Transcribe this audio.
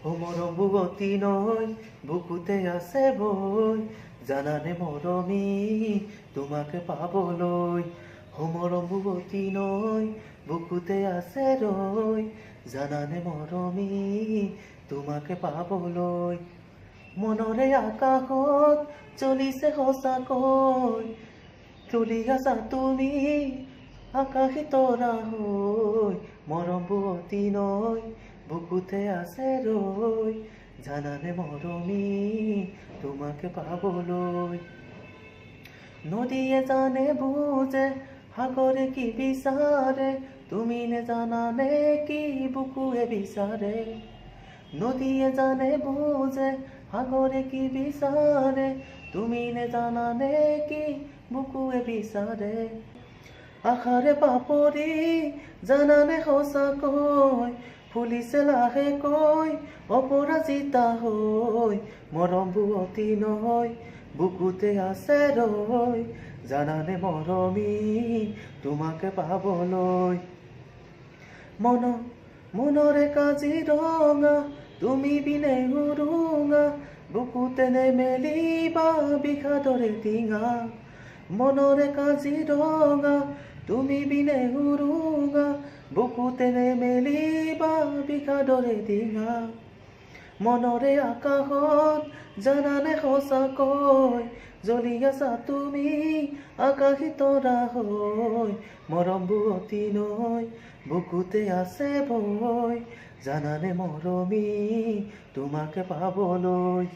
মৰম বুৱতী নৈ বুকুতে আছে বৈ জানানে মৰমী তোমাকে পাবলৈ মৰম বুৱতী নৈ বুকুতে আছে ৰৈ জানানে মৰমী তোমাকে পাবলৈ মনৰে আকাশত জ্বলিছে সঁচাকৈ চলি আছা তুমি আকাশী তৰা হৈ মৰম বুৱতী নৈ বুকুতে আছে ৰৈ জানানে মৰমী তোমাকে পাবলৈ নদীয়ে জানে বুজে সাগৰে কি বিচাৰে তুমি নেজানানে কি বুকুৱে বিচাৰে নদীয়ে জানে বুজে সাগৰে কি বিচাৰে তুমি নেজানানে কি বুকুৱে বিচাৰে আশাৰে পাপৰি জানানে সঁচাকৈ ফুলিছে লাহেকৈ অপৰাজিতা হৈ মৰম বুৱতী নৈ বুকুতে আছে ৰৈ জানানে মৰমী তোমাকে পাবলৈ মনৰে কাজিৰঙা তুমি বিনে উৰুঙা বুকুতে নেমেলিবা বিষাদৰে টিঙা মনৰে কাজিৰঙা তুমি বিনে উৰুঙা বুকুতে নেমেলিবা বিষাদৰে টিঙা মনৰে আকাশত জানানে সঁচাকৈ জ্বলি আছা তুমি আকাশী তৰা হৈ মৰম বুৱতী নৈ বুকুতে আছে বৈ জানানে মৰমী তোমাকে পাবলৈ